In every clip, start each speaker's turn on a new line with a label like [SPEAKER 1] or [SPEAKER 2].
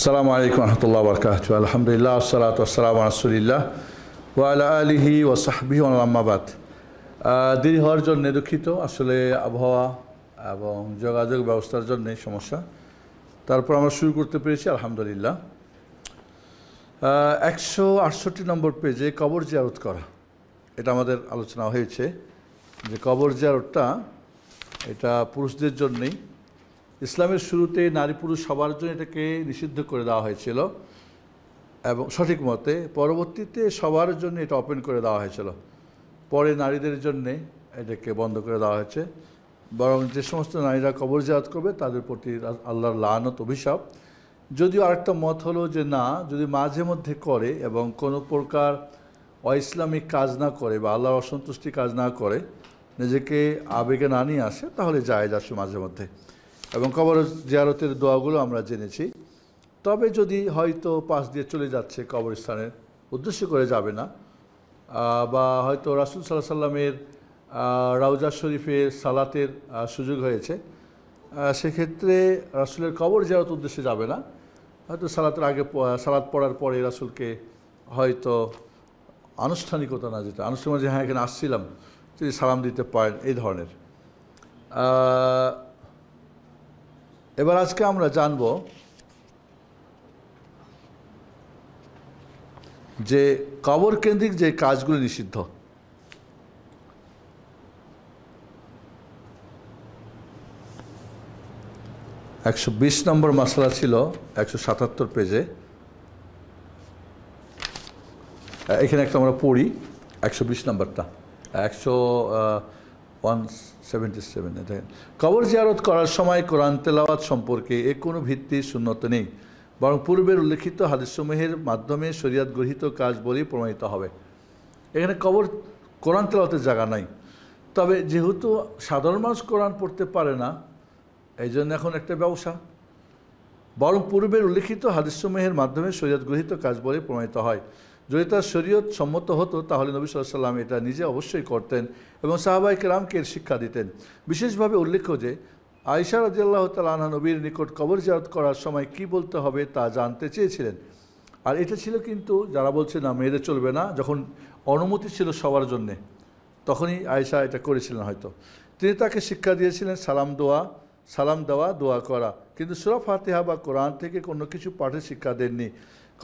[SPEAKER 1] আসসালামু আলাইকুম রহমতুল্লাহ বরকাতুহু। আলহামদুলিল্লাহ ওয়াসসালাতু ওয়াসসালামু আলা রাসূলিল্লাহ ওয়া আলা আলিহি ওয়া সাহবিহি ওয়া আম্মা বাদ। দেরি হওয়ার জন্য দুঃখিত, আসলে আবহাওয়া এবং যোগাযোগ ব্যবস্থার জন্য সমস্যা। তারপর আমরা শুরু করতে পেরেছি আলহামদুলিল্লাহ। 168 নম্বর পেজে কবর জিয়ারত করা, এটা আমাদের আলোচনা হয়েছে যে কবর জিয়ারতটা এটা পুরুষদের জন্যেই। ইসলামের শুরুতে নারী পুরুষ সবার জন্য এটাকে নিষিদ্ধ করে দেওয়া হয়েছিল এবং সঠিক মতে পরবর্তীতে সবার জন্য এটা ওপেন করে দেওয়া হয়েছিল, পরে নারীদের জন্যে এটাকে বন্ধ করে দেওয়া হয়েছে। বরং যে সমস্ত নারীরা কবর জিয়ারত করবে তাদের প্রতি আল্লাহর লানত অভিশাপ। যদিও আরেকটা মত হলো যে না, যদি মাঝে মধ্যে করে এবং কোনো প্রকার অইসলামিক কাজ না করে বা আল্লাহর অসন্তুষ্টি কাজ না করে, নিজেকে আবেগে না নিয়ে আসে, তাহলে জায়েজ আসে মাঝে মধ্যে। এবং কবর জিয়ারতের দোয়াগুলো আমরা জেনেছি। তবে যদি হয়তো পাশ দিয়ে চলে যাচ্ছে, কবরস্থানের উদ্দেশ্য করে যাবে না, বা হয়তো রাসূল সাল্লাল্লাহু আলাইহি সাল্লামের রাউজা শরীফে সালাতের সুযোগ হয়েছে, সেক্ষেত্রে রাসূলের কবর জিয়ারত উদ্দেশ্যে যাবে না, হয়তো সালাতের আগে সালাত পড়ার পরে রাসূলকে হয়তো আনুষ্ঠানিকতা না, যেটা আনুষ্ঠানিক যে হ্যাঁ এখানে আসছিলাম, যদি সালাম দিতে পারেন, এই ধরনের। এবার আজকে আমরা জানব যে কবর কেন্দ্রিক যে কাজগুলো নিষিদ্ধ। $120 নম্বর মাসলা ছিল 177 পেজে। এখানে একটা আমরা পড়ি 120 নম্বরটা, 177। দেখেন, কবর জিয়ারত করার সময় কোরআন তেলাওয়াত সম্পর্কে কোনো ভিত্তি সুন্নত নেই, বরং পূর্বের উল্লেখিত হাদিসসমূহের মাধ্যমে শরীয়ত গৃহীত কাজ বলেই প্রমাণিত হবে। এখানে কোরআন তেলাওয়াতের জায়গা নাই। তবে যেহেতু সাধারণ মানুষ কোরআন পড়তে পারে না, এই জন্য এখন একটা ব্যবসা, বরং পূর্বের উল্লেখিত হাদিসসমূহের মাধ্যমে শরীয়ত গৃহীত কাজ বলে প্রমাণিত হয়। যদি তা শরীয়ত সম্মত হতো তাহলে নবী সাল্লাল্লাহু আলাইহি ওয়াসাল্লাম এটা নিজে অবশ্যই করতেন এবং সাহাবায়ে কেরামকে এর শিক্ষা দিতেন। বিশেষভাবে উল্লেখ্য যে আয়েশা রাদিয়াল্লাহু তাআলা আনহা নবীর নিকট কবর জিয়ারত করার সময় কি বলতে হবে তা জানতে চেয়েছিলেন। আর এটা ছিল কিন্তু যারা বলছে না মেয়েদের চলবে না, যখন অনুমতি ছিল সবার জন্যে, তখনই আয়েশা এটা করেছিলেন হয়তো। তিনি তাকে শিক্ষা দিয়েছিলেন সালাম দেওয়া, দোয়া করা, কিন্তু সূরা ফাতিহা বা কোরআন থেকে কোনো কিছু পাঠের শিক্ষা দেননি।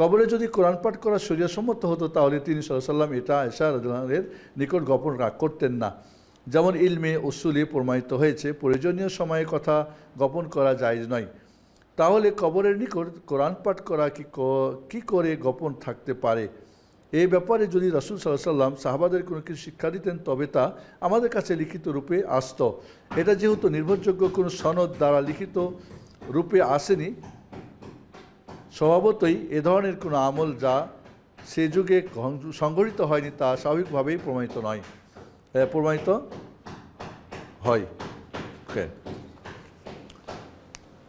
[SPEAKER 1] কবরে যদি কোরআন পাঠ করা শরীয়তসম্মত হতো তাহলে তিনি সাল্লাল্লাহু আলাইহি ওয়াসাল্লাম এটা আয়েশা রাদিয়াল্লাহু আনহার নিকট গোপন করতেন না। যেমন ইলমে উসুলে প্রমাণিত হয়েছে প্রয়োজনীয় সময়ে কথা গোপন করা জায়েজ নয়। তাহলে কবরের নিকট কোরআন পাঠ করা কি করে গোপন থাকতে পারে? এই ব্যাপারে যদি রাসূল সাল্লাল্লাহু আলাইহি ওয়াসাল্লাম সাহাবাদের কোনো কিছু শিক্ষা দিতেন তবে তা আমাদের কাছে লিখিত রূপে আসতো। এটা যেহেতু নির্ভরযোগ্য কোনো সনদ দ্বারা লিখিত রূপে আসেনি, স্বভাবতই এ ধরনের কোনো আমল যা সে যুগে সংঘটিত হয়নি তা স্বাভাবিকভাবেই প্রমাণিত হয়।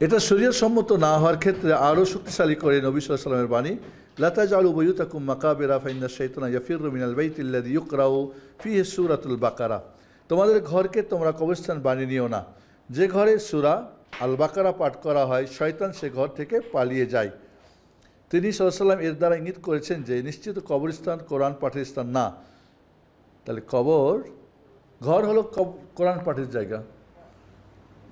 [SPEAKER 1] এটা শরীয়ত সম্মত না হওয়ার ক্ষেত্রে আরও শক্তিশালী করে নবী সাল্লাল্লাহু আলাইহি ওয়াসাল্লামের বাণী, লা তাজআলু বুয়ুতাকুম মাকাবিরা ফাইন্না শাইতানা ইয়াফিররু মিনাল বাইতিল্লাযী ইউকরাউ ফীহি সূরাতুল বাকারা। তোমাদের ঘরকে তোমরা কবরস্থান বানিয়ে নিও না, যে ঘরে সূরা আল বাকারা পাঠ করা হয়, শয়তান সে ঘর থেকে পালিয়ে যায়। তিনি সাল্লাল্লাহু আলাইহি ওয়াসাল্লাম এর দ্বারা ইঙ্গিত করেছেন যে নিশ্চিত কবরস্থান কোরআন পাঠের স্থান না। তাহলে ঘর হলো কোরআন পাঠের জায়গা।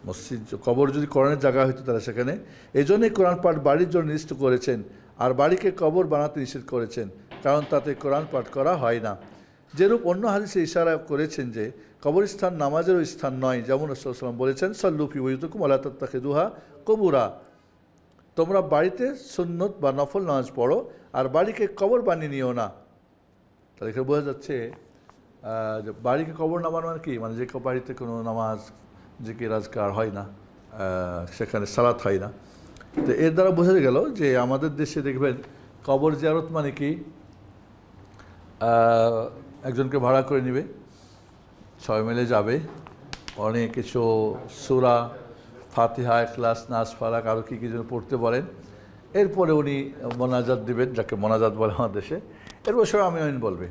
[SPEAKER 1] মসজিদ কবর যদি কোরআনের জায়গা হইতো তাহলে সেখানে, এই জন্যই কোরআন পাঠ বাড়ির জন্য নির্দিষ্ট করেছেন, আর বাড়িকে কবর বানাতে নিষেধ করেছেন, কারণ তাতে কোরআন পাঠ করা হয় না। যেরূপ অন্য হাদিসে ইশারা করেছেন যে কবরস্থান নামাজেরও স্থান নয়, যেমন রাসূল সাল্লাল্লাহু আলাইহি ওয়াসাল্লাম বলেছেন সাল্লু ফি বুয়ুতিকুম ওয়া লা তাত্তাখিযুহা কুবুরা। তোমরা বাড়িতে সুন্নত বা নফল নামাজ পড়ো, আর বাড়িকে কবর বানিয়ে নিও না। তাহলে এখানে বোঝা যাচ্ছে যে বাড়িকে কবর না বানানো কি, মানে যে বাড়িতে কোনো নামাজ জিকির আজকার হয় না, সেখানে সালাত হয় না। তো এর দ্বারা বোঝা গেল যে আমাদের দেশে দেখবেন কবর জিয়ারত মানে কি, একজনকে ভাড়া করে নেবে, সবাই মিলে যাবে, অনেক কিছু সূরা ফাতিহা, ইখলাস, নাস, ফালাক আরও কী যেন পড়তে বলেন, এরপরে উনি মোনাজাত দিবেন, যাকে মোনাজাত বলে আমার দেশে, এরপর সবাই আমিন বলবে।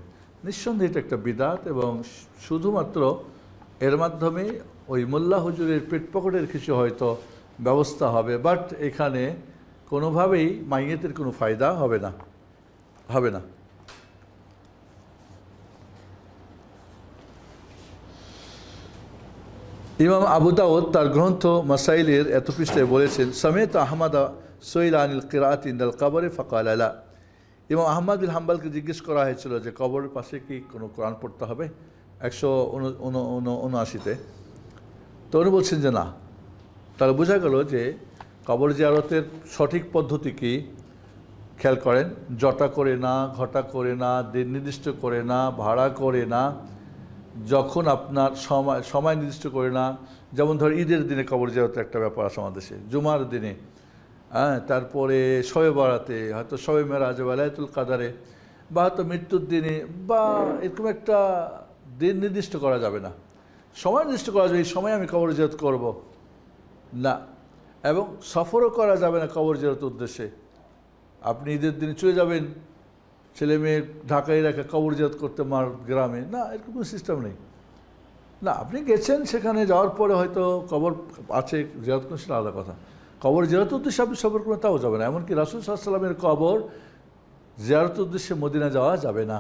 [SPEAKER 1] নিঃসন্দেহে এটা একটা বিদআত এবং শুধুমাত্র এর মাধ্যমে ওই মোল্লা হুজুরের পেট পকেটের কিছু হয়তো ব্যবস্থা হবে। বাট এখানে কোনোভাবেই মাইয়েতের কোনো ফায়দা হবে না, হবে না। ইমাম আবু দাউদ তার গ্রন্থ মাসাইলের এত পৃষ্ঠায় বলেছেন, সমেত আহমদ সৈল আনিল কিরাত ইন্দাল কবরে ফকাল আলা। ইমাম আহমদ বিন হাম্বালকে জিজ্ঞেস করা হয়েছিল যে কবরের পাশে কি কোনো কোরআন পড়তে হবে 179-তে, তো উনি বলছেন যে না। তাহলে বোঝা গেল যে কবর জিয়ারতের সঠিক পদ্ধতি কি। খেয়াল করেন, জটা করে না, ঘটা করে না, দিন নির্দিষ্ট করে না, ভাড়া করে না, যখন আপনার সময় নির্দিষ্ট করে না। যেমন ধর ঈদের দিনে কবর জিয়ারতের একটা ব্যাপার আছে আমাদের দেশে, জুমার দিনে, হ্যাঁ, তারপরে শবে বরাতে, হয়তো শবে মেরাজে বা লাইলাতুল কাদারে, বা হয়তো মৃত্যুর দিনে, বা এরকম একটা দিন নির্দিষ্ট করা যাবে না, সময় নির্দিষ্ট করা যাবে এই সময় আমি কবর জিয়ারত করব না। এবং সফরও করা যাবে না কবর জিয়ারতের উদ্দেশ্যে। আপনি ঈদের দিনে চলে যাবেন, ছেলে মেয়ে ঢাকায় রেখে কবর জিয়ারত করতে মার গ্রামে, না, এরকম কোনো সিস্টেম নেই। না, আপনি গেছেন, সেখানে যাওয়ার পরে হয়তো কবর আছে, জিয়ারত করছেন, আলাদা কথা। কবর জিয়ারতের উদ্দেশ্যে আপনি সফর করবেন, তাও যাবে না। এমনকি রাসূল সাল্লাল্লাহু আলাইহি ওয়াসাল্লামের কবর জিয়ারতের উদ্দেশ্যে মদিনা যাওয়া যাবে না।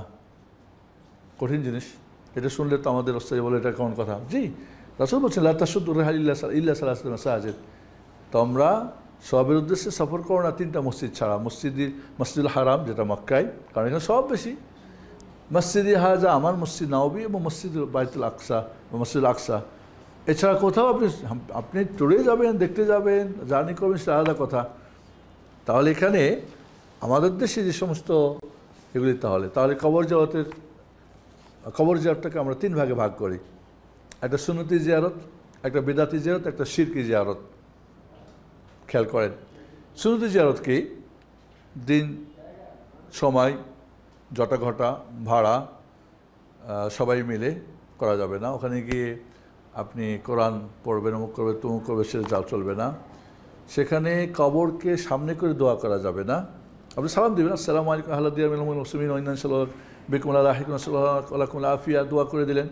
[SPEAKER 1] কঠিন জিনিস, এটা শুনলে তো আমাদের অস্থায়ী বলে এটা কেমন কথা। জি, রাসূল বলছেন লা তাশুদ্দু রিহাল ইল্লা সালাসাতি মাসাজিদ, তোমরা সবের উদ্দেশ্যে সফর করো না 3টা মসজিদ ছাড়া। মসজিদুল হারাম, যেটা মক্কায়, কারণ এখানে সব বেশি, মসজিদে হাজা, আমার মসজিদ নববী, এবং মসজিদ বাইতুল আকসা বা মসজিদুল আকসা। এছাড়া কোথাও আপনি ট্যুরে যাবেন, দেখতে যাবেন, জার্নি করবেন, সেটা আলাদা কথা। তাহলে এখানে আমাদের দেশে যে সমস্ত এগুলি, তাহলে কবর জিয়ারতটাকে আমরা 3 ভাগে ভাগ করি। একটা সুন্নতি জিয়ারত, একটা বিদআতি জিয়ারত, একটা শিরকি জিয়ারত। খেয়াল করেন, সুন্নতি জিয়ারত কি? দিন, সময়, জটা ঘটা, ভাড়া সবাই মিলে করা যাবে না। ওখানে গিয়ে আপনি কোরআন পড়বেন, অমুক করবে, তমুক করবে, সেটা যা চলবে না। সেখানে কবরকে সামনে করে দোয়া করা যাবে না। আপনি সালাম দেবেন, আসসালামু আলাইকুম আহলাদিয়ামিল মুসলিমিন ওয়া ইন্না সাল্লাল্লাহু বিকুম আলা রাহিকুম সাল্লাল্লাহু আফিয়া, দোয়া করে দিলেন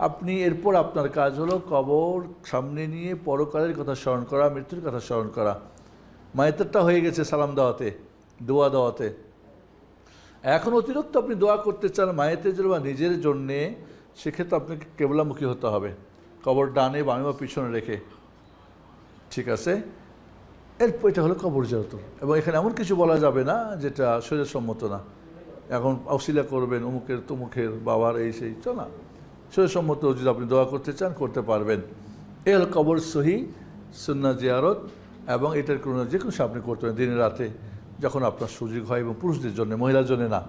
[SPEAKER 1] আপনি। এরপর আপনার কাজ হলো কবর সামনে নিয়ে পরকালের কথা স্মরণ করা, মৃত্যুর কথা স্মরণ করা। মায়েতেরটা হয়ে গেছে সালাম দেওয়াতে, দোয়া দেওয়াতে। এখন অতিরিক্ত আপনি দোয়া করতে চান মায়েতের জন্য বা নিজের জন্যে, সেক্ষেত্রে আপনাকে কেবলামুখী হতে হবে, কবর ডানে, বামে বা পিছনে রেখে। ঠিক আছে, এরপর এটা হলো কবর জিয়ারত। এবং এখানে এমন কিছু বলা যাবে না যেটা শরীয়তসম্মত না। এখন অশিলা করবেন, অমুকের তমুকের বাবার, এই সেই, চল না। শরীয়তসম্মত যদি আপনি দোয়া করতে চান করতে পারবেন। এ হল কবর সহি সুন্নাহ জিয়ারত। এবং এটার কোনো যে কোনো আপনি করতে পারেন দিনের রাতে, যখন আপনার সুযোগ হয়, এবং পুরুষদের জন্য, মহিলার জন্য না।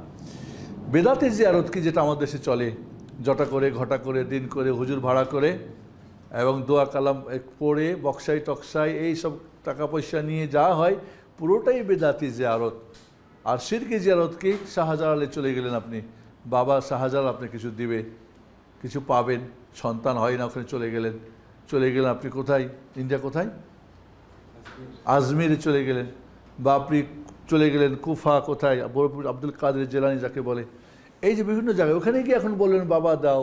[SPEAKER 1] বেদাতি জিয়ারত কি, যেটা আমাদের দেশে চলে, জটা করে, ঘটা করে, দিন করে, হুজুর ভাড়া করে, এবং দোয়া কালাম পড়ে, বক্সাই টকসাই এই সব টাকা পয়সা নিয়ে যা হয়, পুরোটাই বেদাতি জিয়ারত। আর শিরকি জিয়ারত কি? শাহজালালে চলে গেলেন আপনি, বাবা শাহজালাল আপনি কিছু দিবে, কিছু পাবেন, সন্তান হয় না, ওখানে চলে গেলেন আপনি কোথায়, ইন্ডিয়া কোথায়, আজমিরে চলে গেলেন, বা আপনি চলে গেলেন কুফা, কোথায়, আব্দুল কাদের জেলানি যাকে বলে, এই যে বিভিন্ন জায়গায়, ওখানে গিয়ে এখন বললেন বাবা দাও,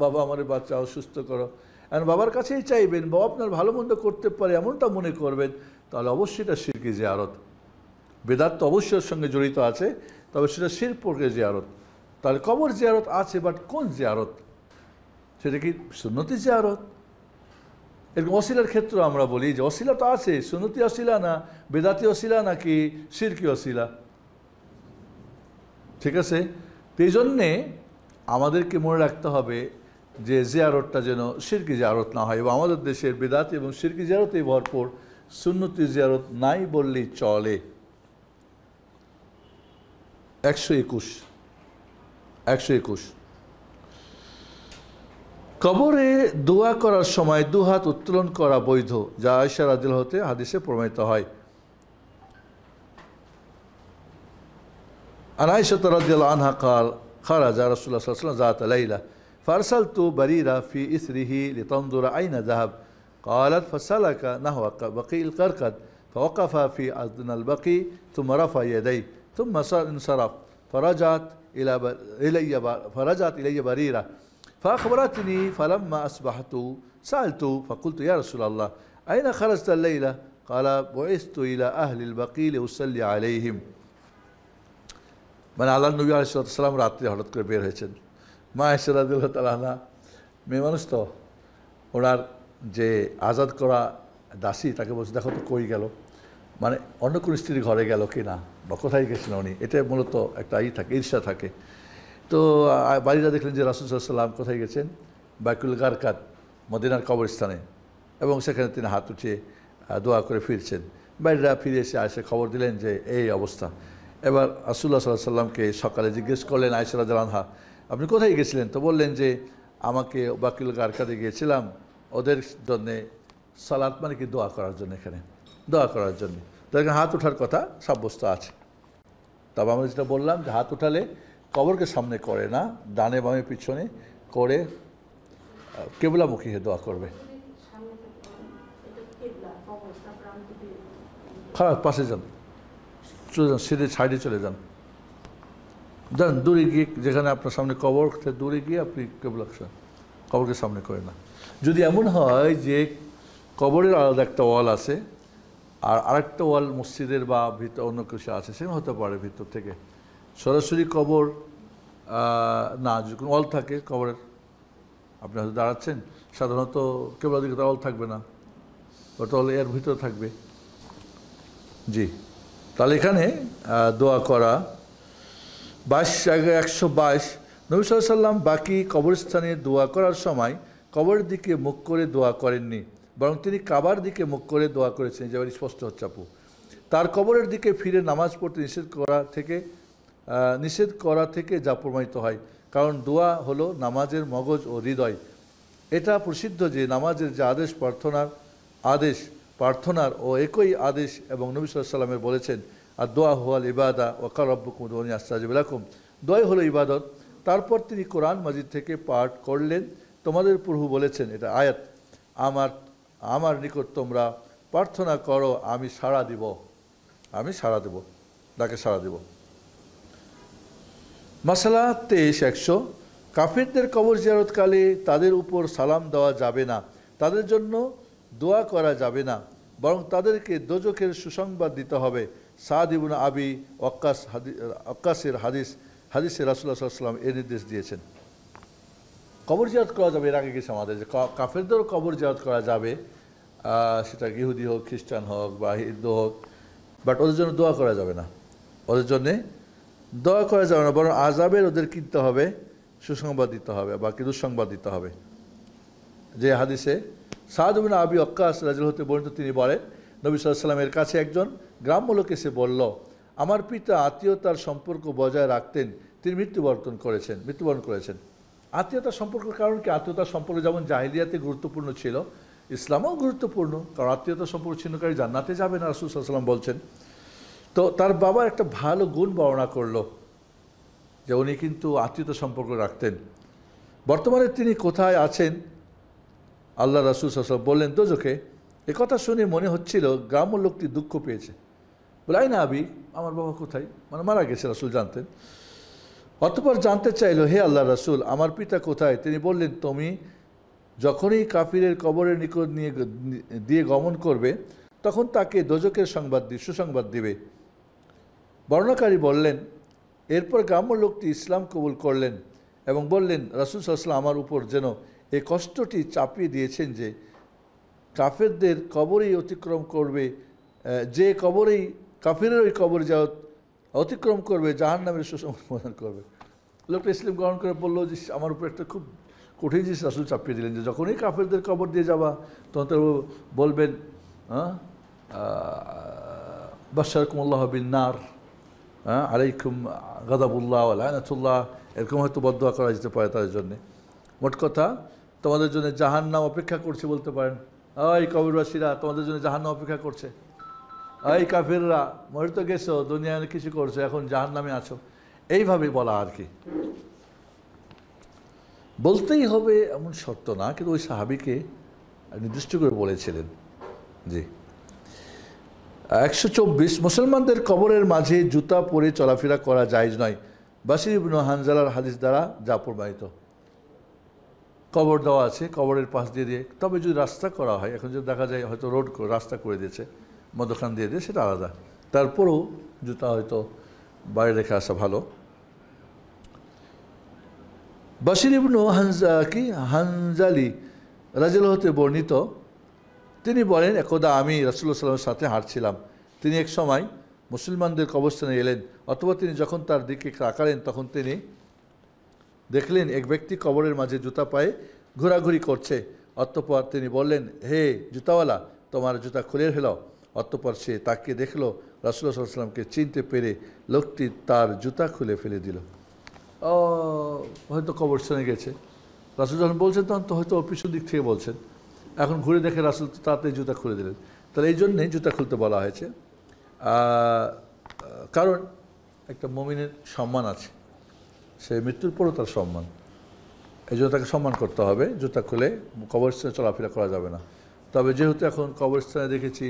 [SPEAKER 1] বাবা আমার বাচ্চাও সুস্থ করো। এখন বাবার কাছেই চাইবেন, বাবা আপনার ভালো মন্দ করতে পারে এমনটা মনে করবেন, তাহলে অবশ্যই এটা শিরকি জিয়ারত। বেদাত তো অবশ্যই এর সঙ্গে জড়িত আছে, তবে সেটা শিরকের জিয়ারত। তাহলে কবর জিয়ারত আছে, বাট কোন জিয়ারত? সেটা কি সুন্নতি জিয়ারত? এরকম অশিলার ক্ষেত্রে আমরা বলি যে অশিলা তো আছে, সুন্নতি অশিলা না, বেদাতি অশিলা নাকি শিরকি অশিলা? ঠিক আছে, এই জন্যে আমাদেরকে মনে রাখতে হবে যে জিয়ারতটা যেন শিরকি জিয়ারত না হয়। এবং আমাদের দেশের বেদাতি এবং শিরকি জিয়ারতে ভরপুর, সুন্নতি জিয়ারত নাই বললেই চলে। 121 কবরে দোয়া করার সময় 2 হাত উত্তোলন করা বৈধ, যা আয়েশা রাদিয়াল্লাহু হতে হাদিসে প্রমাণিত হয়। عن عائشة رضي الله عنها قال خرج رسول الله صلى الله عليه وسلم ذات ليلة فأرسلت بريرة في إثره لتنظر أين ذهب، قالت فسلك نحو بقيع القرقد فوقف في أدنى البقيع ثم رفع يديه ثم انصرف فرجعت إلي بريرة فأخبرتني، فلما أصبحت سألت فقلت يا رسول الله أين خرجت الليلة؟ কালা বুইসতু ইলা আহলিল বাকিল উসাল্লি আলাইহিম। মানে আল্লাহ নবী আলাইহিস সালাম রাত্রে হঠাৎ করে বের হয়েছেন। মা আয়েশা রাদিয়াল্লাহু তাআলা আনহা মেয়ে মানুষ তো, ওনার যে আজাদ করা দাসী তাকে বলছে দেখো তো কই গেল, মানে অন্য কোনো স্ত্রীর ঘরে গেল কি না বা কোথায় গেছিলেন উনি, এটা মূলত একটা থাকে, ঈর্ষা থাকে। তো বাড়িরা দেখলেন যে রাসূল সাল্লাল্লাহু আলাইহি ওয়াসাল্লাম কোথায় গেছেন, বাকিউল গারকাদ মদিনার কবরস্থানে, এবং সেখানে তিনি হাত উঠিয়ে দোয়া করে ফিরছেন। বাড়িরা ফিরে এসে আয়েশা খবর দিলেন যে এই অবস্থা। এবার রাসূলুল্লাহ সাল্লাল্লাহু আলাইহি ওয়াসাল্লামকে সকালে জিজ্ঞেস করলেন আয়েশা রাদিয়াল্লাহু আনহা, আপনি কোথায় গেছিলেন? তো বললেন যে আমাকে বাকিউল গারকাদে গিয়েছিলাম ওদের জন্যে, সালাত মানে কি দোয়া করার জন্য, এখানে দোয়া করার জন্য। তো এখানে হাত ওঠার কথা সাব্যস্ত আছে। তবে আমরা যেটা বললাম যে হাত উঠালে কবরকে সামনে করে না, ডানে বামে পিছনে করে কেবলামুখী হয়ে দোয়া করবে। খারাপ পাশে যান, চলে যান, সিঁড়ির সাইডে চলে যান, যান দূরে গিয়ে, যেখানে আপনার সামনে কবর দূরে গিয়ে আপনি কেবলা কবরকে সামনে করে না। যদি এমন হয় যে কবরের আলাদা একটা ওয়াল আছে আর আরেকটা ওয়াল মসজিদের বা ভিতর অন্য কিছু আছে, সেখানে হতে পারে ভিতর থেকে সরাসরি কবর না, যদি কোনো ওয়াল থাকে কবরের, আপনি হয়তো দাঁড়াচ্ছেন, সাধারণত কেবলার দিকে ওয়াল থাকবে না, ওটা ওয়াল এর ভিতরে থাকবে। জি, তাহলে এখানে দোয়া করা 122 নবী সাল্লাল্লাহু আলাইহি ওয়াসাল্লাম বাকি কবরস্থানে দোয়া করার সময় কবরের দিকে মুখ করে দোয়া করেননি, বরং তিনি কাবার দিকে মুখ করে দোয়া করেছেন, যেমন স্পষ্ট হচ্ছে আপু। তার কবরের দিকে ফিরে নামাজ পড়তে নিষেধ করা থেকে যা প্রমাণিত হয়, কারণ দোয়া হলো নামাজের মগজ ও হৃদয়। এটা প্রসিদ্ধ যে নামাজের যে প্রার্থনার ও একই আদেশ, এবং নবী সাল্লাল্লাহু আলাইহি ওয়াসাল্লাম বলেছেন আর দোয়া হুয়াল ইবাদা ওয়া ক্বালা রাব্বুকুম উদউনি আস্তাজিব লাকুম, দোয়াই হলো ইবাদত। তারপর তিনি কোরআন মাজিদ থেকে পাঠ করলেন, তোমাদের প্রভু বলেছেন, এটা আয়াত, আমার নিকট তোমরা প্রার্থনা করো, আমি সাড়া দেব, তাকে সাড়া দেব। মাসালা 23-100 কাফিরদের কবর জিয়ারতকালে তাদের উপর সালাম দেওয়া যাবে না, তাদের জন্য দোয়া করা যাবে না, বরং তাদেরকে দোজখের সুসংবাদ দিতে হবে। সাদ ইবনে আবি ওয়াক্কাসের হাদিসে রাসূলুল্লাহ সাল্লাল্লাহু আলাইহি ওয়াসাল্লাম এর নির্দেশ দিয়েছেন। কবর জিয়ারত করা যাবে, এর আগে গেছে আমাদের যে কাফেরদেরও কবর জিয়ারত করা যাবে, সেটা ইহুদি হোক, খ্রিস্টান হোক বা হিন্দু হোক, বাট ওদের জন্য দোয়া করা যাবে না, বরং আযাবের ওদের কিনতে হবে, সুসংবাদ দিতে হবে বা কি দুঃসংবাদ দিতে হবে। যে হাদিসে সাদ ইবনে আবি ওয়াক্কাস রাদিয়াল্লাহু হতে বর্ণিত, তিনি বলেন নবী সাল্লাল্লাহু আলাইহি ওয়াসাল্লামের কাছে একজন গ্রাম্য লোক এসে বলল, আমার পিতা আত্মীয়তার সম্পর্ক বজায় রাখতেন, তিনি মৃত্যুবরণ করেছেন। আত্মীয়তার সম্পর্কের কারণ কি? আত্মীয়তার সম্পর্ক যেমন জাহিলিয়াতে গুরুত্বপূর্ণ ছিল, ইসলামেও গুরুত্বপূর্ণ, কারণ আত্মীয়তার সম্পর্ক ছিন্নকারী জান্নাতে যাবে না, রাসূল সাল্লাল্লাহু আলাইহি ওয়াসাল্লাম বলছেন। তো তার বাবার একটা ভালো গুণ বর্ণনা করলো যে উনি কিন্তু আত্মীয়তা সম্পর্ক রাখতেন। বর্তমানে তিনি কোথায় আছেন? আল্লাহ রাসূল সাল্লাল্লাহু আলাইহি ওয়াসাল্লাম বললেন দোজখে। একথা শুনে মনে হচ্ছিল গ্রাম্য লোকটি দুঃখ পেয়েছে, বলে আই না আবি, আমার বাবা কোথায়, মানে মারা গেছে, রাসূল জানতেন। অতঃপর জানতে চাইল, হে আল্লাহ রাসূল, আমার পিতা কোথায়? তিনি বললেন, তুমি যখনই কাফিরের কবরের নিকট দিয়ে গমন করবে, তখন তাকে দোজখের সুসংবাদ দিবে। বর্ণনাকারী বললেন, এরপর গ্রাম্য লোকটি ইসলাম কবুল করলেন এবং বললেন, রাসূল সাল্লাল্লাহু আলাইহি ওয়াসাল্লাম আমার উপর যেন এই কষ্টটি চাপিয়ে দিয়েছেন যে কাফেরদের কবরেই অতিক্রম করবে, যে কাফিরের ওই কবর অতিক্রম করবে, জাহান্নামের সুসংবাদ প্রদান করবে। লোকটা ইসলাম গ্রহণ করে বললো যে আমার উপর একটা খুব কঠিন জিনিস রাসূল চাপিয়ে দিলেন, যে যখনই কাফেরদের কবর দিয়ে যাবা তখন তারা বলবেন বাশশারাকুমুল্লাহ বিন-নার, আলাইকুম গাদাবুল্লাহ ওয়া লানাতুল্লাহ, এরকম হয়তো বদদোয়া করা যেতে পারে তাদের জন্যে। মোট কথা, তোমাদের জন্য জাহান্নাম অপেক্ষা করছে বলতে পারেন, এই কবরবাসীরা তোমাদের জন্য জাহান্নাম অপেক্ষা করছে, এই কাফিররা মরে তো গেছো, দুনিয়ায় কিছু করছো, এখন জাহান্নামে আছো, এইভাবে বলা আর কি। বলতেই হবে এমন শর্ত না, কিন্তু ওই সাহাবীকে নির্দিষ্ট করে বলেছিলেন। জি, 124 মুসলমানদের কবরের মাঝে জুতা পরে চলাফেরা করা জায়েজ নয়, বাশির ইবনে হানজালার হাদিস দ্বারা যা প্রমাণিত। কবর দেওয়া আছে, কবরের পাশ দিয়ে তবে যদি রাস্তা করা হয়, এখন যদি দেখা যায় হয়তো রাস্তা করে দিয়েছে, মধ্যখান দিয়ে দিয়ে সেটা আলাদা। তারপরেও জুতা হয়তো বাইরে রেখে আসা ভালো। বাশির ইবনু হানজালি রাজিয়াল্লাহু হতে বর্ণিত, তিনি বলেন, একদা আমি রাসূলুল্লাহ সাল্লাল্লাহু আলাইহি ওয়াসাল্লামের সাথে হাঁটছিলাম। তিনি এক সময় মুসলমানদের কবরস্থানে এলেন, অথবা তিনি যখন তার দিকে তাকালেন তখন তিনি দেখলেন এক ব্যক্তি কবরের মাঝে জুতা পায়ে ঘোরাঘুরি করছে। অতঃপর তিনি বললেন, হে জুতাওয়ালা, তোমার জুতা খুলে ফেলো। অতঃপর সে তাকে দেখলো, রাসূলুল্লাহ সাল্লাল্লাহু আলাইহি ওয়াসাল্লামকে চিনতে পেরে লোকটি তার জুতা খুলে ফেলে দিল। হয়তো কবরস্থানে গেছে, রাসূল যখন বলছেন তখন তো হয়তো পিছন দিক থেকে বলছেন, এখন ঘুরে দেখে রাসূল তাড়াতাড়ি জুতা খুলে দিলেন। তাহলে এই জন্যে জুতা খুলতে বলা হয়েছে, কারণ একটা মুমিনের সম্মান আছে, সে মৃত্যুর পরও তার সম্মান, এই জন্য তাকে সম্মান করতে হবে। জুতা খুলে কবরস্থানে চলাফেরা করা যাবে না। তবে যেহেতু এখন কবরস্থানে দেখেছি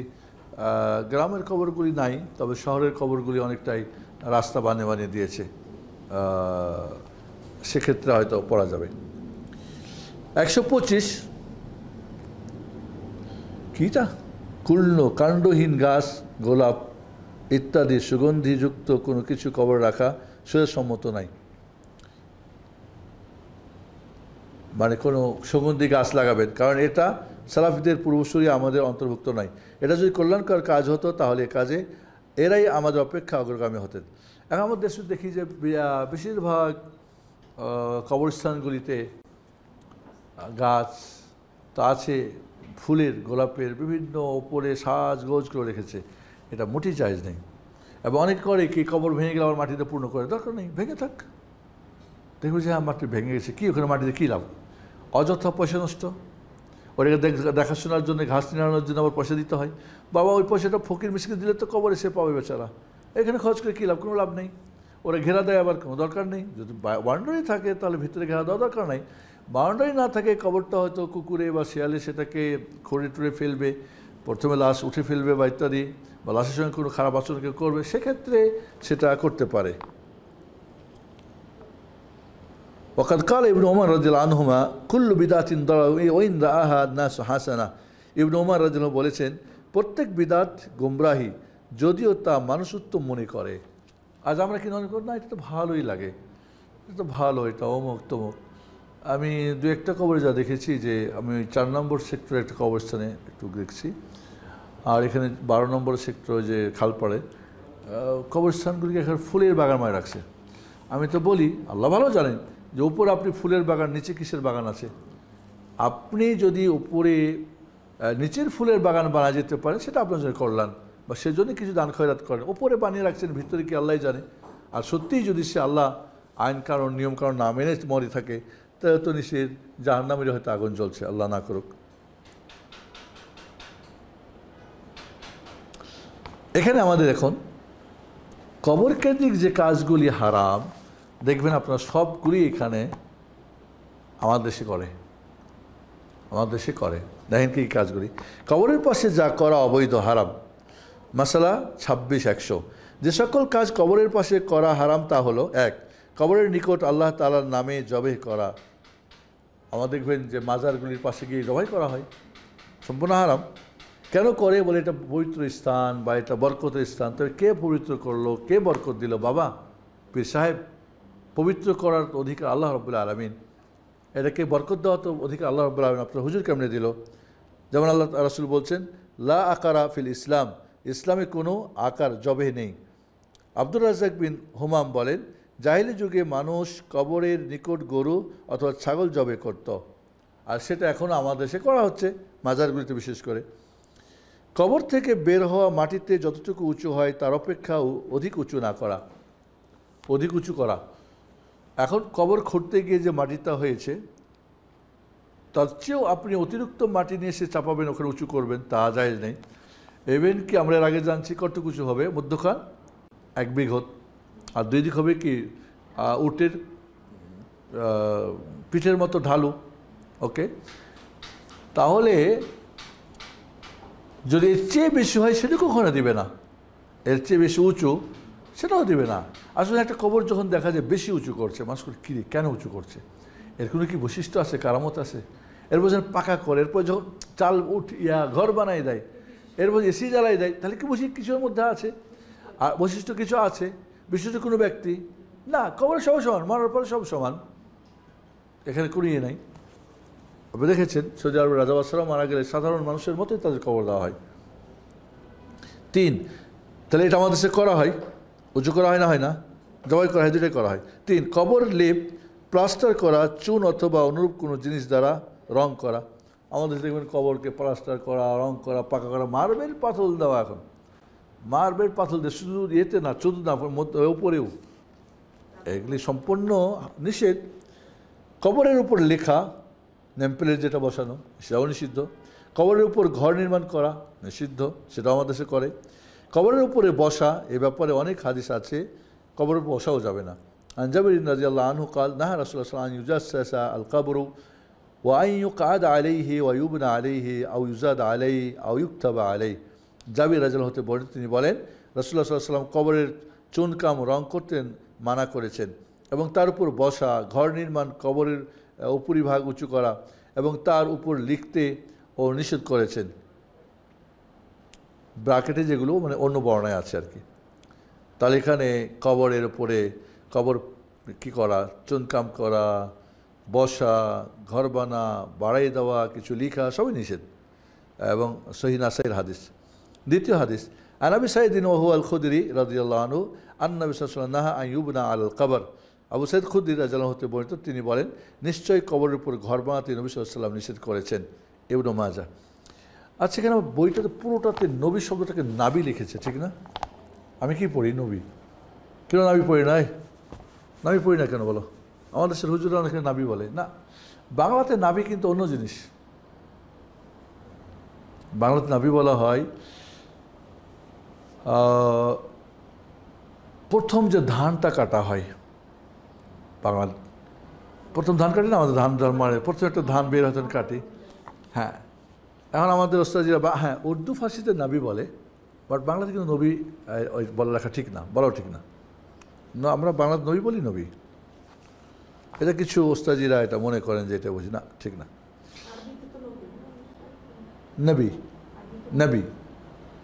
[SPEAKER 1] গ্রামের কবরগুলি নাই, তবে শহরের কবরগুলি অনেকটাই রাস্তা বানিয়ে বানিয়ে দিয়েছে, সেক্ষেত্রে হয়তো পড়া যাবে। 125 কিটা কুল্ল কাণ্ডহীন গাছ, গোলাপ ইত্যাদি সুগন্ধিযুক্ত কোনো কিছু কবর রাখা সম্মত নাই। মানে কোনো সুগন্ধি গাছ লাগাবেন, কারণ এটা সালাফিদের পূর্বসূরি আমাদের অন্তর্ভুক্ত নয়। এটা যদি কল্যাণকর কাজ হতো তাহলে কাজে এরাই আমাদের অপেক্ষা অগ্রগামী হতেন। এখন আমাদের দেশে দেখি যে বেশিরভাগ কবরস্থানগুলিতে গাছ তো আছে, ফুলের, গোলাপের বিভিন্ন ওপরে সাজগোজ করে রেখেছে, এটা মোটেই জায়েজ নেই। এবং অনেক করে কি কবর ভেঙে গেলে আবার মাটিতে পূর্ণ করে, দরকার নেই, ভেঙে থাক। দেখবে যে মাটি ভেঙে গেছে, কী ওখানে মাটিতে কী লাভ, অযথা পয়সা নষ্ট। ওটাকে দেখাশোনার জন্য, ঘাস নিড়ানোর জন্য আবার পয়সা দিতে হয়। বাবা ওই পয়সাটা ফকির মিসকিন দিলে তো কবরে সে পাবে বেচারা, এখানে খরচ করে কী লাভ, কোনো লাভ নেই। ওরা ঘেরা দেয় আবার কোনো দরকার নেই। যদি বাউন্ডারি থাকে তাহলে ভিতরে ঘেরা দেওয়া দরকার নাই। বাউন্ডারি না থাকে, কবরটা হয়তো কুকুরে বা শিয়ালে সেটাকে খড়ে টুড়ে ফেলবে, প্রথমে লাশ উঠে ফেলবে বা ইত্যাদি, বা লাশের সঙ্গে কোনো খারাপ আচরণ কেউ করবে, সেক্ষেত্রে সেটা করতে পারে। ওয়াকাদ কাল ইবনু ওমর রাদিয়াল্লাহু আনহুমা কুল্লু বিদাতিন ওয়াইন রাআহা নাস হাসানা। ইবনু ওমর রাদিয়াল্লাহু বলেছেন, প্রত্যেক বিদাত গুমরাহি, যদিও তা মানুষ উত্তম মনে করে। আজ আমরা কি মনে করি, না এটা তো ভালোই লাগে, এটা তো ভালো, এটা অমুক তমুক। আমি দু একটা কবরে যা দেখেছি, যে আমি 4 নম্বর সেক্টরে একটা কবরস্থানে একটু দেখছি, আর এখানে 12 নম্বর সেক্টরে যে খালপাড়ে কবরস্থানগুলিকে এখানে ফুলের বাগান মায় রাখছে। আমি তো বলি, আল্লাহ ভালো জানেন যে উপরে আপনি ফুলের বাগান, নিচে কিসের বাগান আছে। আপনি যদি উপরে নিচের ফুলের বাগান বানিয়ে যেতে পারেন, সেটা আপনার জন্য কল্যাণ, বা সেজন্য কিছু দান খয়রাত করেন। উপরে বানিয়ে রাখছেন, ভিতরে কি আল্লাহ জানে। আর সত্যিই যদি সে আল্লাহ আইন কারণ নিয়ম কারণ না মেনে মরে থাকে, তাহলে তো নিশ্চিত জাহান্নামের হয়তো আগুন জ্বলছে, আল্লাহ না করুক। এখানে আমাদের এখন কবর কেন্দ্রিক যে কাজগুলি হারাম, দেখবেন আপনারা সবগুলি এখানে আমাদের দেশে করে, আমাদের দেশে করে। দেখেন কি কাজগুলি, কবরের পাশে যা করা অবৈধ, হারাম। মাসালা 26-100। যে সকল কাজ কবরের পাশে করা হারাম তা হলো: 1. কবরের নিকট আল্লাহ তাআলার নামে জবেহ করা। আমরা দেখবেন যে মাজারগুলির পাশে গিয়ে জবাই করা হয়, সম্পূর্ণ হারাম। কেন করে বলে, এটা পবিত্র স্থান বা এটা বরকতের স্থান। তবে কে পবিত্র করলো, কে বরকত দিল? বাবা পীর সাহেব। পবিত্র করার অধিকার আল্লাহ রাব্বুল আলামিন, এটাকে বরকত দেওয়া তো অধিকার আল্লাহ রাব্বুল আলামিন আপনার হুজুর কেমনে দিল? যেমন আল্লাহ রাসূল বলছেন, লা আকারা ফিল ইসলাম, ইসলামে কোনো আকার জবে নেই। আব্দুর রাজ্জাক বিন হুমাম বলেন, জাহিলি যুগে মানুষ কবরের নিকট গরু অথবা ছাগল জবে করত, আর সেটা এখনও আমাদের দেশে করা হচ্ছে, মাজারগুলিতে বিশেষ করে। কবর থেকে বের হওয়া মাটিতে যতটুকু উঁচু হয় তার অপেক্ষাও অধিক উঁচু না করা, অধিক উঁচু করা। এখন কবর খুঁড়তে গিয়ে যে মাটিটা হয়েছে, তার চেয়েও আপনি অতিরিক্ত মাটি নিয়ে এসে চাপাবেন, ওখানে উঁচু করবেন, তা জায়েজ নেই। ইভেন কি আমরা এর আগে জানছি কতটুকু উঁচু হবে? মধ্যখান 1 বিঘত, আর 2 দিক হবে কি উটের পিঠের মতো ঢালু। ওকে, তাহলে যদি এর চেয়ে বেশি হয় সেটা কখনো দিবে না, এর চেয়ে বেশি উঁচু সেটাও দিবে না। আসলে একটা কবর যখন দেখা যায় বেশি উঁচু করছে, মানুষ করে কী রে, কেন উঁচু করছে? এর কোনো কি বৈশিষ্ট্য আছে, কারামত আছে? এরপর যখন পাকা করে, এরপর যখন চাল ঘর বানাই দেয়, এর মধ্যে এসি জ্বালাই দেয়, তাহলে কি বুঝি কিছুর মধ্যে আছে, আর বৈশিষ্ট্য কিছু আছে, বিশিষ্ট কোনো ব্যক্তি না। কবরে সবাই সমান, মরার পরে সব সমান, এখানে কোনো ইয়ে নাই। আপনি দেখেছেন সৌদি আরবের রাজা বাদশাহরা মারা গেলে সাধারণ মানুষের মতোই তাদের কবর দেওয়া হয়। 3, তাহলে এটা আমাদের দেশে করা হয়, উঁচু করা হয় না, হয় না, জবাই করা হয়, দুটাই করা হয়। 3, কবর লেপ প্লাস্টার করা, চুন অথবা অনুরূপ কোনো জিনিস দ্বারা রং করা। আমাদের দেখবেন কবরকে প্লাস্টার করা, রং করা, পাকা করা, মার্বেল পাথর দেওয়া, এখন মার্বেল পাথর দিয়ে, শুধু ইয়েতে না, শুধু না, উপরেও, এগুলি সম্পূর্ণ নিষেধ। কবরের উপর লেখা নেমপ্লেট যেটা বসানো, সেটাও নিষিদ্ধ। কবরের উপর ঘর নির্মাণ করা নিষিদ্ধ, সেটাও আমাদের দেশে করে। কবরের উপরে বসা, এ ব্যাপারে অনেক হাদিস আছে, কবরের বসাও যাবে না। আন জাবির রাদিয়াল্লাহু আনহু قال نهى رسول الله صلى الله عليه وسلم أن يجسس القبر وأن يقعد عليه ويبنى عليه أو يزاد عليه أو يكتب عليه। জাবির রাদিয়াল্লাহু হতে বর্ণিত, তিনি বলেন রাসূলুল্লাহ সাল্লাল্লাহু আলাইহি ওয়াসাল্লাম কবরের চুনকাম রং করতেন মানা করেছেন, এবং তার উপর বসা, ঘর নির্মাণ, কবরের উপরিভাগ উঁচু করা এবং তার উপর লিখতে ও নিষেধ করেছেন। ব্র্যাকেটে যেগুলো মানে অন্য বর্ণায় আছে আর কি। তাহলে এখানে কবরের উপরে কবর কী করা, চুনকাম করা, বসা, ঘর বানা, বাড়াই দেওয়া, কিছু লিখা, সবই নিষেধ, এবং সহিহ নাসাইর হাদিস। দ্বিতীয় হাদিস, আন আবি সাঈদ ওয়া হুয়া আল খুদরি রাদিয়াল্লাহু আনহু আন্না নবী সাল্লাল্লাহু আলাইহি ওয়াসাল্লাম নাহা আন ইউবনা আলাল কবর। আবু সাঈদ খুদরি রাদিয়াল্লাহু হতে বর্ণিত, তিনি বলেন নিশ্চয়ই কবরের উপর ঘর বানাতে নবী সাল্লাল্লাহু আলাইহি ওয়াসাল্লাম নিষেধ করেছেন। ইবনে মাজাহ। আচ্ছা, এখানে বইটাতে পুরোটাতে নবী শব্দটাকে নাবি লিখেছে, ঠিক না? আমি কি পড়ি নবী, কেন নাবি পড়ি নাই? নাবি পড়ি না কেন বলো? আমাদের দেশের হুজুরা অনেকে নাবি বলে না। বাংলাতে নাবি কিন্তু অন্য জিনিস। বাংলাতে নাবি বলা হয় প্রথম যে ধানটা কাটা হয়, বাঙাল প্রথম ধান কাটি না, আমাদের ধান মানে প্রথম একটা ধান বের হতেন কাটি। হ্যাঁ, এখন আমাদের ওস্তাদিরা হ্যাঁ উর্দু ফার্সিতে নাবি বলে, বাট বাংলাতে কিন্তু নবী ওই বলা লেখা ঠিক না, বলাও ঠিক না। আমরা বাংলাতে নবী বলি নবী, এটা কিছু ওস্তাদিরা এটা মনে করেন যে এটা বুঝি না, ঠিক না। নবী, নবী,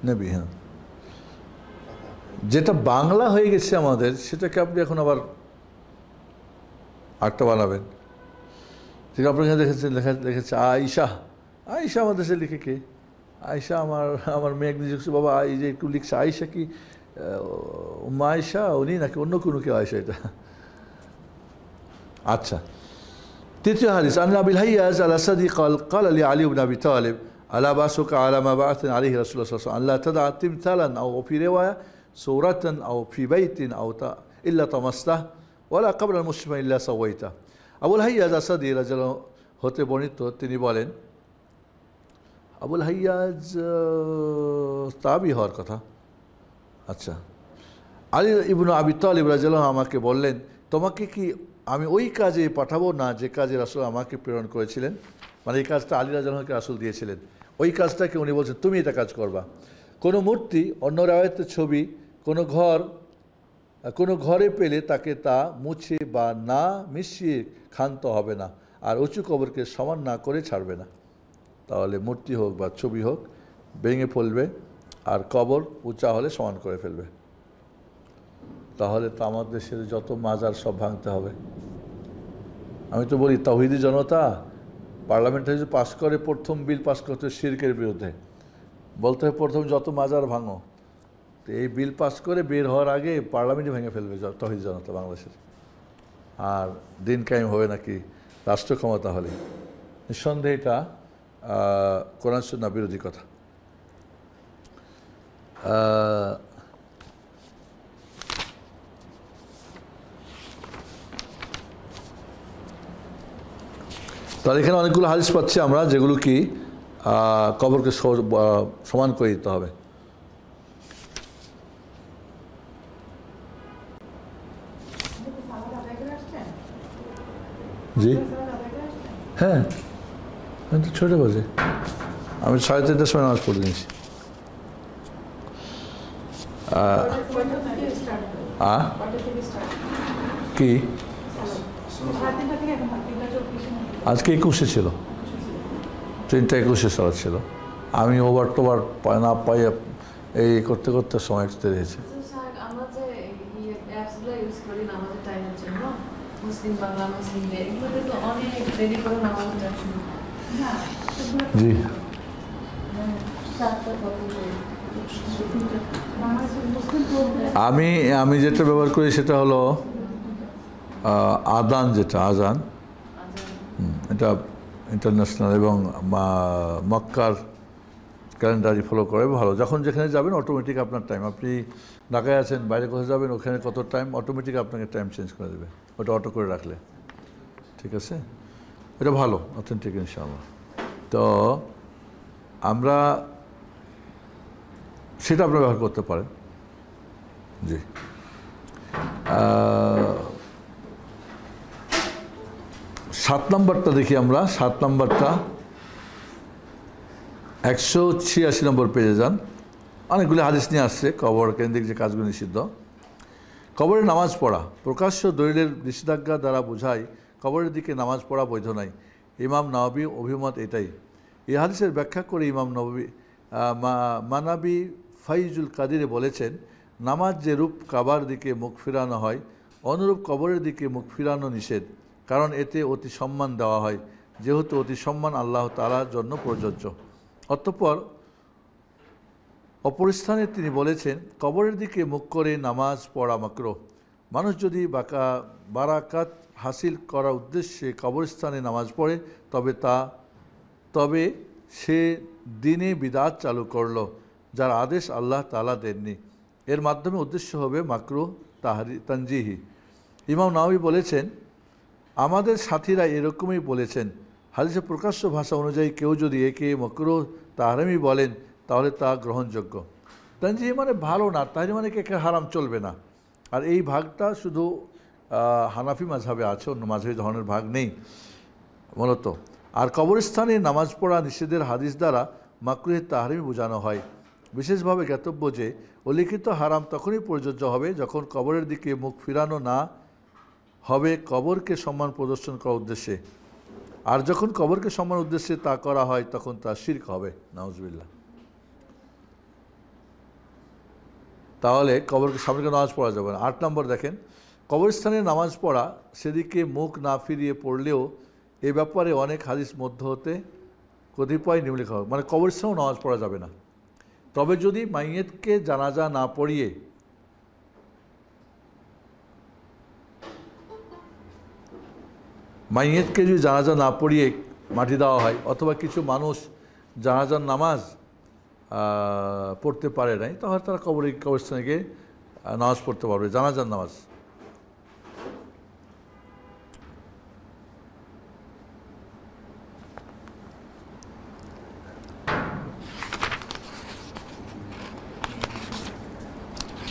[SPEAKER 1] নবী, হ্যাঁ। যেটা বাংলা হয়ে গেছে আমাদের, সেটাকে আপনি এখন আবার আরেকটা বানাবেন। ঠিক, আপনি এখানে দেখেছেন লিখেছে আয়েশা। আয়েশা আমাদের দেশে লিখে কে? আয়েশা আমার মেয়ে একদিন লিখছে, বাবা এই যে একটু লিখছে আয়েশা কি উম্মা আয়েশা উনি নাকি অন্য কোনো কেউ আয়েশা এটা? আচ্ছা, তৃতীয় হাদিস, আন আবিল হাইয়াজ আল আসাদি قال قال لي علي بن ابي طالب الا باسك على ما بعثنا عليه رسول الله صلى الله عليه وسلم ان لا تدع تمثالا او في روايه سوره او في بيت او الا طمسته ولا قبر المسلم الا سويته। আবুল হাইয়াজ আসাদি রাদিয়াল্লাহু হতে বর্ণিত, তিনি বলেন, আবুল হাইয়াজ তাবি হওয়ার কথা। আচ্ছা, আলী ইবনে আবি তালিব রাদিয়াল্লাহু আমাকে বললেন, তোমাকে কি আমি ওই কাজে পাঠাবো না যে কাজে রাসূল আমাকে প্রেরণ করেছিলেন? মানে এই কাজটা আলী রাদিয়াল্লাহুকে রাসূল দিয়েছিলেন, ওই কাজটাকে উনি বলছেন তুমি এটা কাজ করবা। কোনো মূর্তি, অন্য রাওয়ায়াতের ছবি, কোনো ঘরে পেলে তাকে তা মুছে বা না মিশিয়ে ক্ষান্ত হবে না, আর উঁচু কবরকে সমান না করে ছাড়বে না। তাহলে মূর্তি হোক বা ছবি হোক ভেঙে ফেলবে, আর কবর উঁচা হলে সমান করে ফেলবে। তাহলে তো আমাদের দেশের যত মাজার সব ভাঙতে হবে। আমি তো বলি তাওহীদি জনতা পার্লামেন্টে যদি পাস করে, প্রথম বিল পাস করতে শিরকের বিরুদ্ধে, বলতে হয় প্রথম যত মাজার ভাঙো। তো এই বিল পাস করে বের হওয়ার আগে পার্লামেন্টে ভেঙে ফেলবে তাওহীদি জনতা বাংলাদেশের, আর দিন কায়েম হবে নাকি রাষ্ট্র ক্ষমতা হলে। নিঃসন্দেহে এটা কোরআন সুন্নাহ বিরোধী কথা। তাহলে এখানে অনেকগুলো হাদিস পাচ্ছি আমরা, যেগুলো কি কবরকে সমান করে দিতে হবে। জি হ্যাঁ, তো ছোটো বাজে, আমি 3:30টার সময় নামাজ পড়ে নিয়েছি। কি আজকে 21 ছিল, 3টা 21 সাল ছিল। আমি ওভার টোভার না পাই এই করতে করতে সময় একটু রয়েছে।
[SPEAKER 2] আমরা যে অ্যাপসগুলো ইউজ করি নামাজের টাইমের জন্য, মুসলিম বাংলা, মুসলিম ডে, এগুলোতে তো অনেক দেরি করে নামাজ পড়া শুরু।
[SPEAKER 1] জি, আমি যেটা ব্যবহার করি সেটা হলো আদান, যেটা আজান, এটা ইন্টারন্যাশনাল এবং মক্কার ক্যালেন্ডারই ফলো করে ভালো। যখন যেখানে যাবেন অটোমেটিক আপনার টাইম, আপনি ঢাকায় আছেন, বাইরে কোথাও যাবেন, ওখানে কত টাইম অটোমেটিক আপনাকে টাইম চেঞ্জ করে দেবে, ওটা অটো করে রাখলে। ঠিক আছে, এটা ভালো, অথেন্টিক ইনশাআল্লাহ। তো আমরা সেটা আপনারা ব্যবহার করতে পারেন। জি, 7 নম্বরটা দেখি আমরা। 7 নম্বরটা 186 নম্বর পেজে যান। অনেকগুলি হাদিস নিয়ে আসছে কবর কেন্দ্রিক যে কাজগুলো নিষিদ্ধ। কবরে নামাজ পড়া প্রকাশ্য দলিলের নিষেধাজ্ঞা দ্বারা বোঝায় কবরের দিকে নামাজ পড়া বৈধ নয়। ইমাম নওয়াবী অভিমত এটাই। এই হাদিসের ব্যাখ্যা করে ইমাম নওয়াবী মানাবী ফাইজুল কাদিরে বলেছেন, নামাজ যে রূপ কাবার দিকে মুখ ফিরানো হয়, অনুরূপ কবরের দিকে মুখ ফিরানো নিষেধ, কারণ এতে অতি সম্মান দেওয়া হয়, যেহেতু অতি সম্মান আল্লাহ তাআলার জন্য প্রযোজ্য। অতঃপর অপর স্থানে তিনি বলেছেন, কবরের দিকে মুখ করে নামাজ পড়া মাকরুহ। মানুষ যদি বারাকাত হাসিল করার উদ্দেশ্যে কবরস্থানে নামাজ পড়ে তবে সে দিনে বিদআত চালু করল, যার আদেশ আল্লাহ তাআলা দেননি। এর মাধ্যমে উদ্দেশ্য হবে মাকরুহ তানজিহি। ইমাম নাওয়াবী বলেছেন, আমাদের সাথীরা এরকমই বলেছেন। হাদিসের প্রকাশ্য ভাষা অনুযায়ী কেউ যদি একে মাকরুহ তাহরিমি বলেন তাহলে তা গ্রহণযোগ্য। তানজিহি মানে ভালো না, তাহরিম মানে একে হারাম, চলবে না। আর এই ভাগটা শুধু হানাফি মাযহাবে আছে, অন্য মাযহাবে ধরনের ভাগ নেই মূলত। আর কবরস্থানে নামাজ পড়া নিষেধের হাদিস দ্বারা মাকরুহে তাহরিমি বোঝানো হয়। বিশেষভাবে জ্ঞাতব্য যে উল্লিখিত হারাম তখনই প্রযোজ্য হবে যখন কবরের দিকে মুখ ফিরানো না হবে কবরকে সম্মান প্রদর্শন করার উদ্দেশ্যে, আর যখন কবরকে সম্মান উদ্দেশ্যে তা করা হয় তখন তা শিরক হবে। নাউজুবিল্লাহ। তাহলে কবরকে সামনে নামাজ পড়া যাবে না। 8 নম্বর দেখেন, কবরস্থানে নামাজ পড়া সেদিকে মুখ না ফিরিয়ে পড়লেও এ ব্যাপারে অনেক হাদিস মধ্য হতে কতিপয় নিম্নলিখিত হবে। মানে কবরস্থানেও নামাজ পড়া যাবে না, তবে যদি মাইয়েতকে জানাজা না পড়িয়ে মাটি দেওয়া হয়, অথবা কিছু মানুষ জানাজার নামাজ পড়তে পারে নাই, তাহলে তারা কবরস্থানে গিয়ে নামাজ পড়তে পারবে, জানাজার নামাজ।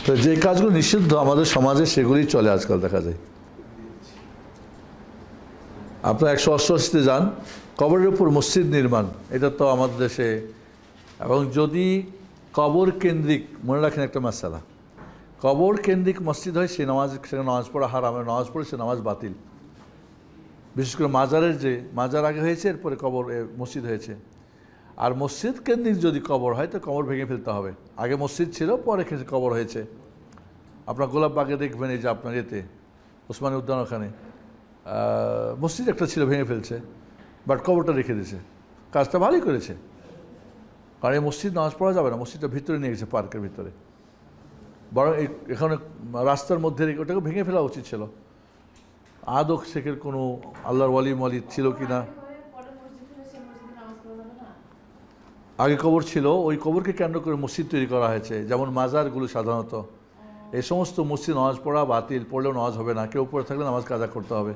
[SPEAKER 1] তো যে কাজগুলো নিষিদ্ধ আমাদের সমাজে সেগুলি চলে আজকাল দেখা যায়। আপনার 188-তে যান, কবরের উপর মসজিদ নির্মাণ, এটা তো আমাদের দেশে। এবং যদি কবর কেন্দ্রিক, মনে রাখেন একটা মাসআলা, কবর কেন্দ্রিক মসজিদ হয়, সেখানে নামাজ পড়া হারাম, নামাজ পড়ে সে নামাজ বাতিল। বিশেষ করে মাজার আগে হয়েছে, এরপরে কবর মসজিদ হয়েছে। আর মসজিদ কেন্দ্রিক যদি কবর হয় তো কবর ভেঙে ফেলতে হবে। আগে মসজিদ ছিল, পরে কবর হয়েছে। আপনার গোলাপবাগে দেখবেন, এই যে আপনার এতে ওসমানী উদ্যান, ওখানে মসজিদ একটা ছিল, ভেঙে ফেলছে, বাট কবরটা রেখে দিয়েছে। কাজটা ভালোই করেছে, কারণ এই মসজিদ নামাজ পড়া যাবে না, মসজিদটা ভিতরে নিয়ে গেছে, পার্কের ভিতরে। বরং এখানে রাস্তার মধ্যে ওটাকে ভেঙে ফেলা উচিত ছিল। আদৌ শেখের কোনো আল্লাহর ওয়ালি ছিল কি না। আগে কবর ছিল, ওই কবরকে কেন্দ্র করে মসজিদ তৈরি করা হয়েছে। যেমন মাজারগুলো সাধারণত, এই সমস্ত মসজিদ নামাজ পড়া বাতিল, পড়লেও নামাজ হবে না, কেউ পড়ে থাকলে নামাজ কাজা করতে হবে।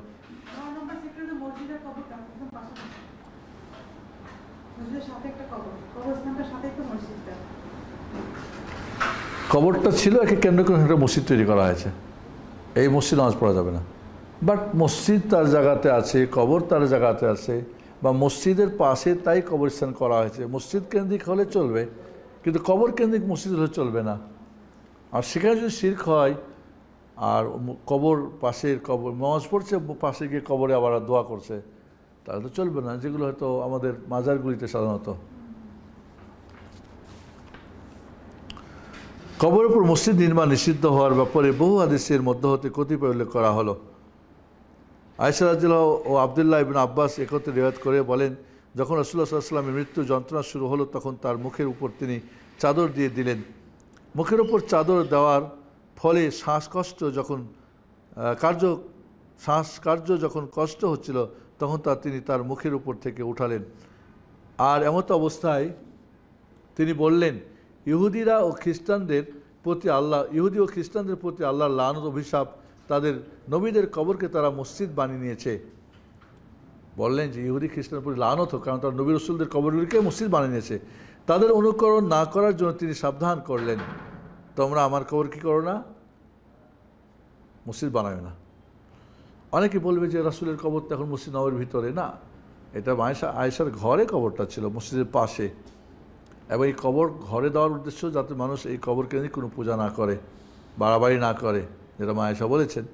[SPEAKER 1] কবরটা ছিল, একে কেন্দ্র করে একটা মসজিদ তৈরি করা হয়েছে, এই মসজিদ নামাজ পড়া যাবে না। বাট মসজিদ তার জায়গাতে আছে, কবর তার জায়গাতে আছে, বা মসজিদের পাশে তাই কবরস্থান করা হয়েছে। মসজিদ কেন্দ্রিক হলে চলবে, কিন্তু কবর কেন্দ্রিক মসজিদ হলে চলবে না। আর সেখানে যদি শিরক হয়, আর কবর নামাজ পড়ছে, পাশে গিয়ে কবরে আবার দোয়া করছে, তাহলে তো চলবে না। যেগুলো হয়তো আমাদের মাজারগুলিতে সাধারণত কবরের উপর মসজিদ নির্মাণ নিষিদ্ধ হওয়ার ব্যাপারে বহু হাদিসের মধ্য হতে কতিপয় উল্লেখ করা হলো। আয়েশা রাদিয়াল্লাহু ও আব্দুল্লাহ ইবনে আব্বাস একত্রে রিওয়ায়াত করে বলেন, যখন রাসূলুল্লাহ সাল্লাল্লাহু আলাইহি ওয়াসাল্লামের মৃত্যু যন্ত্রণা শুরু হলো তখন তার মুখের উপর তিনি চাদর দিয়ে দিলেন। মুখের উপর চাদর দেওয়ার ফলে শ্বাসকষ্ট যখন কষ্ট হচ্ছিল তখন তিনি তার মুখের উপর থেকে উঠালেন। আর এমত অবস্থায় তিনি বললেন, ইহুদি ও খ্রিস্টানদের প্রতি আল্লাহর লানত অভিশাপ, তাদের নবীদের কবরকে তারা মসজিদ বানিয়ে নিয়েছে। বললেন যে ইহুদি খ্রিস্টানের প্রতি লানত হোক, কারণ তারা নবী রাসূলদের কবরগুলিকে মসজিদ বানিয়ে নিয়েছে। তাদের অনুকরণ না করার জন্য তিনি সাবধান করলেন, তোমরা আমার কবর কী করো না, মসজিদ বানাবে না। অনেকে বলবে যে রাসূলের কবর তো এখন মসজিদ নববীর ভিতরে না, এটা আয়েশার ঘরে কবরটা ছিল, মসজিদের পাশে। এবং এই কবর ঘরে দেওয়ার উদ্দেশ্য যাতে মানুষ এই কবরকে নিয়ে কোনো পূজা না করে, বাড়াবাড়ি না করে, যেটা আয়েশা বলেছেন।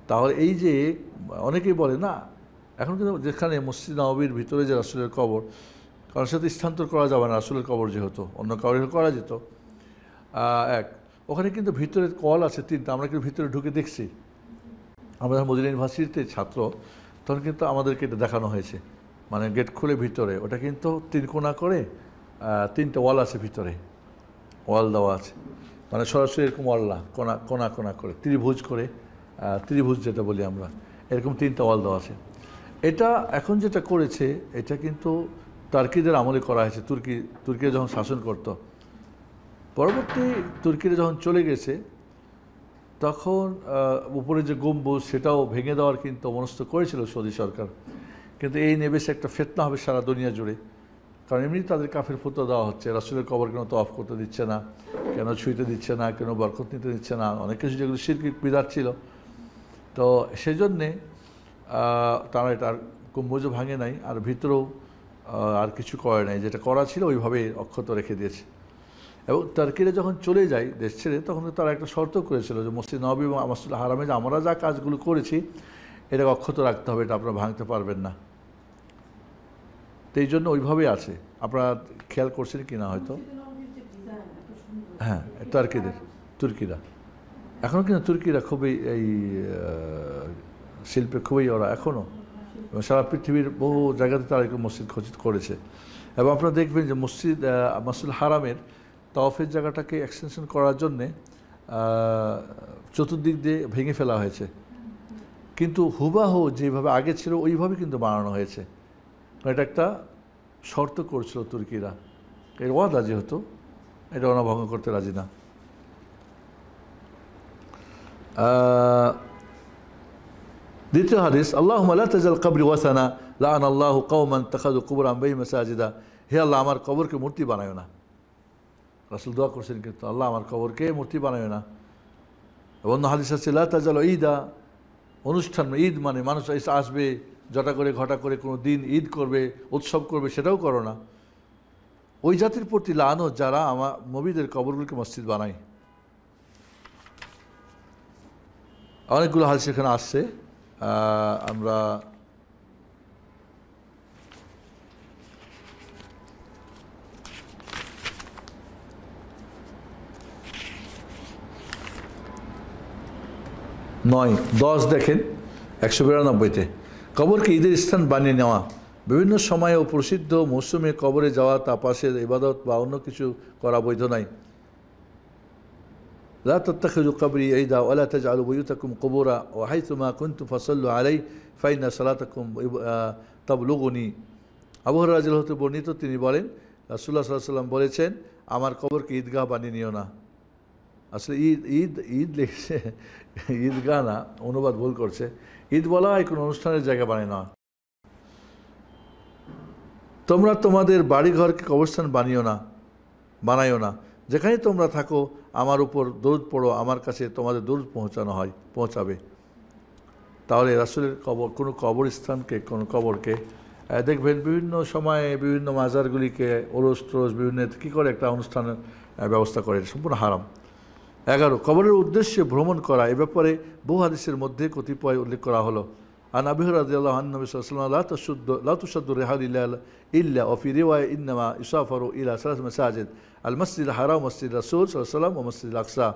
[SPEAKER 1] তাহলে এই যে অনেকেই বলে না, এখন কিন্তু যেখানে মসজিদ নববীর ভিতরে যে রাসূলের কবর, কারণ সেটা স্থানান্তর করা যাবে না, রাসূলের কবর যেহেতু অন্য কাউরে করা যেত। ওখানে কিন্তু ভিতরে কল আছে 3টা, আমরা কিন্তু ভিতরে ঢুকে দেখছি। আমরা যখন মদিনা ইউনিভার্সিটিতে ছাত্র তখন কিন্তু আমাদেরকে এটা দেখানো হয়েছে, মানে গেট খুলে ভিতরে ওটা কিন্তু 3 কোণা করে 3টা ওয়াল আছে, ভিতরে ওয়াল দেওয়া আছে, মানে সরাসরি এরকম ওয়াল না, কোণা কোণা করে ত্রিভুজ যেটা বলি আমরা, এরকম 3টা ওয়াল দেওয়া আছে। এটা এখন যেটা করেছে এটা কিন্তু তুর্কিদের আমলে করা হয়েছে। তুর্কিরা যখন শাসন করত, পরবর্তী তুর্কিরা যখন চলে গেছে তখন উপরে যে গম্বুজ সেটাও ভেঙে দেওয়ার কিন্তু মনস্থ করেছিল সৌদি সরকার। কিন্তু এই নেবেছে একটা ফিতনা হবে সারা দুনিয়া জুড়ে, কারণ এমনি তাদের কাফের ফতোয়া দেওয়া হচ্ছে, রাসূলের কবর কেন তওয়াফ করতে দিচ্ছে না, কেন ছুঁইতে দিচ্ছে না, কেন বরকত নিতে দিচ্ছে না, অনেক কিছু যেগুলো শিরকি বিদআত ছিল। তো সেই জন্যে তারা এটা আর গম্বুজও ভাঙে নাই, আর ভিতরেও আর কিছু করে নাই, যেটা করা ছিল ওইভাবে অক্ষত রেখে দিয়েছে। এবং তুর্কিরা যখন চলে যায় দেশ ছেড়ে, তখন তারা একটা শর্ত করেছিল যে মসজিদ নববী এবং মসজিদ হারামে যে আমরা যা কাজগুলো করেছি এটাকে অক্ষত রাখতে হবে, এটা আপনারা ভাঙতে পারবেন না। তো এই জন্য ওইভাবেই আছে, আপনারা খেয়াল করছেন কি না হয়তো। হ্যাঁ, তুর্কিরা এখনও কিন্তু তুর্কিরা খুবই এই শিল্পে খুবই ওরা এখনও সারা পৃথিবীর বহু জায়গাতে তারা একটু মসজিদ করেছে। এবং আপনারা দেখবেন যে মসজিদ হারামের তাওয়াফের জায়গাটাকে এক্সটেনশন করার জন্যে চতুর্দিক দিয়ে ভেঙে ফেলা হয়েছে, কিন্তু হুবাহু যেভাবে আগে ছিল ওইভাবে কিন্তু বানানো হয়েছে। এটা একটা শর্ত করছিল তুর্কিরা, এর ওয়াদা যেহেতু এটা ওরা ভঙ্গ করতে রাজি না। দ্বিতীয় হাদিস, আল্লাহুম্মা লা তাজাল কবরি ওয়াসানা লাআনাল্লাহু কওমান তাখাযু কুবুর আনবিহি মাসাজিদা, হে আল্লাহ আমার কবরকে মূর্তি বানায় না। রাসূল দোয়া করছেন কিন্তু আল্লাহ আমার কবরকে মূর্তি বানায় না। অন্য হাদিস আছে লা তাজাল ঈদা, অনুষ্ঠান ঈদ মানে মানুষ আসবে জটা করে ঘটা করে কোনো দিন ঈদ করবে, উৎসব করবে, সেটাও করো না। ওই জাতির প্রতি লানত যারা আমার নবীদের কবরগুলোকে মসজিদ বানায়। অনেকগুলো হাদিস এখানে আসছে, আমরা নয় 10 দেখেন 192-তে, কবরকে ঈদের স্থান বানিয়ে নেওয়া, বিভিন্ন সময় ও প্রসিদ্ধ মৌসুমে কবরে যাওয়া, তা পাশে ইবাদত বা অন্য কিছু করা বৈধ নাই। লা তাত্তাখিযু কবরি ঈদা ওয়া লা তাজআলু বুয়ুতাকুম কুবুরা ওয়া হাইথুমা কুনতুম ফাসাল্লু আলাইহি ফাইন্না সালাতাকুম তাবলুগুনি। আবু হুরায়রা রাদিয়াল্লাহু আনহু বর্ণিত, তিনি বলেন রাসূলুল্লাহ সাল্লাল্লাহু আলাইহি ওয়াসাল্লাম বলেছেন, আমার কবরকে ঈদগাহ বানিয়ে নিও না। আসলে ঈদ লিখছে, ঈদগাহ না, অনুবাদ ভুল করছে। ঈদ বলা হয় কোনো অনুষ্ঠানের জায়গা বানিয়ে নেওয়া। তোমরা তোমাদের বাড়িঘরকে কবরস্থান বানাইও না। যেখানে তোমরা থাকো আমার উপর দরুদ পড়ো, আমার কাছে তোমাদের দরুদ পৌঁছাবে। তাহলে রাসূলের কোনো কবরস্থানকে, কোনো কবরকে দেখবেন বিভিন্ন সময়ে বিভিন্ন মাজারগুলিকে ওরস টোরস বিভিন্ন কী করে একটা অনুষ্ঠানের ব্যবস্থা করে, এটা সম্পূর্ণ হারাম। 11 কবরের উদ্দেশ্যে ভ্রমণ করা, এ ব্যাপারে বহু হাদিসের মধ্যে কতিপয় উল্লেখ করা হলো। عن أبي هريرة رضي الله عنه النبي صلى الله عليه وسلم لا تشد الرحال إلا وفي رواية إنما يسافر إلى 3 مساجد المسجد الحرام ومسجد الرسول صلى الله عليه وسلم ومسجد الأقصى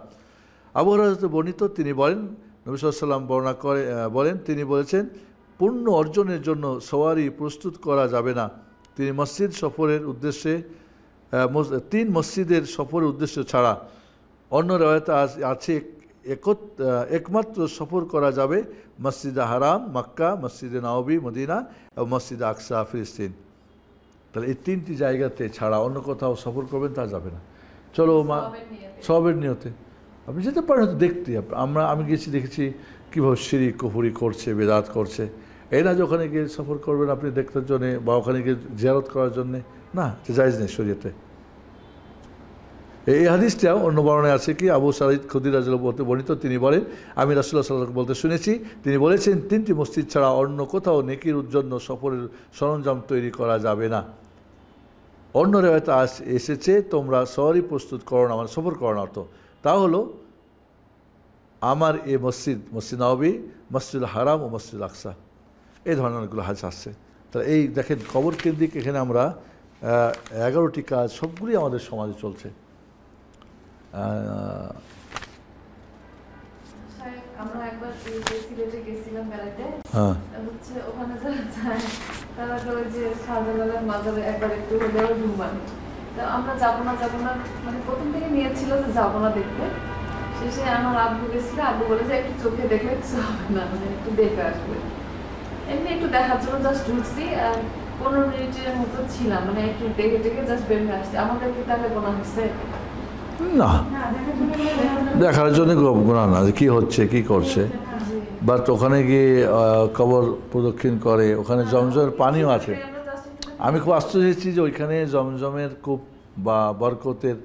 [SPEAKER 1] আবু হুরায়রা বর্ণিত তিনি বলেন নবী সাল্লাল্লাহু আলাইহি ওয়াসাল্লাম বর্ণনা করে বলেন তিনি বলেছেন পূর্ণ অর্জনের জন্য সওয়ারি প্রস্তুত করা যাবে না তিনি মসজিদ সফরের উদ্দেশ্যে 3 মসজিদের সফরের উদ্দেশ্য ছাড়া অন্য রওয়ায়েতে আছে একমাত্র সফর করা যাবে মসজিদ হারাম মক্কা মসজিদে নববী মদিনা এবং মসজিদ আকসা ফিলিস্তিন তাহলে এই 3টি জায়গাতে ছাড়া অন্য কোথাও সফর করবেন তা যাবে না চলো সবের নিয়তে আপনি যেতে পারেন হয়তো দেখতে আমি গেছি দেখেছি কীভাবে শিরক কুফরি করছে বেদাত করছে এই না যে ওখানে গিয়ে সফর করবেন আপনি দেখতে জন্যে বা ওখানে গিয়ে জিয়ারত করার জন্যে না যে জায়েজ নেই শরীয়তে এই হাদিসটাও অন্য বর্ণনায় আছে কি আবু সাঈদ খুদরি রাদিয়াল্লাহু আনহু বর্ণিত তিনি বলেন আমি রাসূলুল্লাহ সাল্লাল্লাহু আলাইহি ওয়াসাল্লাম বলতে শুনেছি তিনি বলেছেন 3টি মসজিদ ছাড়া অন্য কোথাও নেকির জন্য সফরের সরঞ্জাম তৈরি করা যাবে না অন্য রিওয়ায়াতে এসেছে তোমরা সওয়ারি প্রস্তুত করো না মানে সফর করো না অর্থ তা হলো আমার এই মসজিদ নববী মসজিদুল হারাম ও মসজিদুল আকসা এই ধরনের অনেকগুলো হাদিস আসছে তাহলে এই দেখেন কবর কেন্দ্রিক এখানে আমরা 11টি কাজ সবগুলি আমাদের সমাজে চলছে
[SPEAKER 2] আমরা একবার সিলেটে গেছিলাম বেড়াতে হচ্ছে ওখানে যারা যায় তারা তো ওই যে শাহজালালের মাজারে একবার একটু হলেও ঘুমান তো আমরা যাবো না মানে প্রথম থেকে নিয়েছিল যে যাবো না দেখতে শেষে আমার আব্বু গেছিল আব্বু বলে যে একটু চোখে দেখলে কিছু হবে না মানে একটু দেখে আসবে এমনি একটু দেখার জন্য জাস্ট ঢুকছি আর 15 মিনিটের মতো ছিলাম মানে একটু দেখে জাস্ট বের হয়ে আসছি আমাদেরকে তাহলে গোনা হচ্ছে
[SPEAKER 1] না দেখার জন্য গুনাহ না যে কী হচ্ছে কী করছে বাট ওখানে গিয়ে কবর প্রদক্ষিণ করে ওখানে জমজমের পানিও আছে আমি খুব আশ্চর্য হয়েছি যে ওইখানে জমজমের কূপ বা বরকতের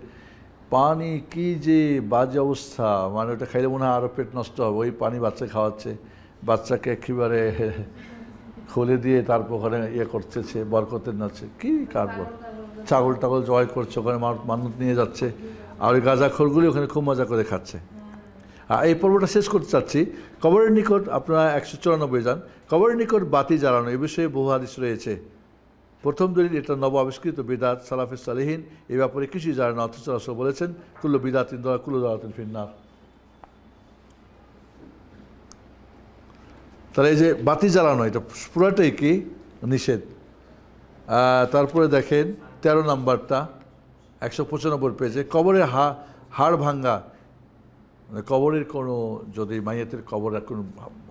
[SPEAKER 1] পানি কি যে বাজে অবস্থা মানে ওটা খাইলে মনে হয় আরও পেট নষ্ট হবে ওই পানি বাচ্চা খাওয়াচ্ছে বাচ্চাকে একেবারে খুলে দিয়ে তারপর ওখানে করতেছে বরকতের নাচে কী কারবার ছাগল টাগল জয় করছে ওখানে মানত নিয়ে যাচ্ছে আর ওই গাঁজাখোরগুলি ওখানে খুব মজা করে খাচ্ছে আর এই পর্বটা শেষ করতে চাচ্ছি কবরের নিকট আপনারা 194 যান কবরের নিকট বাতি জ্বালানো এ বিষয়ে বহু হাদিস রয়েছে প্রথম দলিল এটা নব আবিষ্কৃত বিদাত সালাফে সালেহিন এই ব্যাপারে কিছুই জানে না অথচ রাসূল বলেছেন কুল্লু বিদাতিন দলালা কুল্লু দালালাতিন ফিন্নার তাহলে এই যে বাতি জ্বালানো এটা পুরাটাই কি নিষেধ তারপরে দেখেন 13 নম্বরটা 195 পেজে কবরের হাড় ভাঙ্গা মানে কবরের কোনো যদি মাইয়াতের কবরের কোনো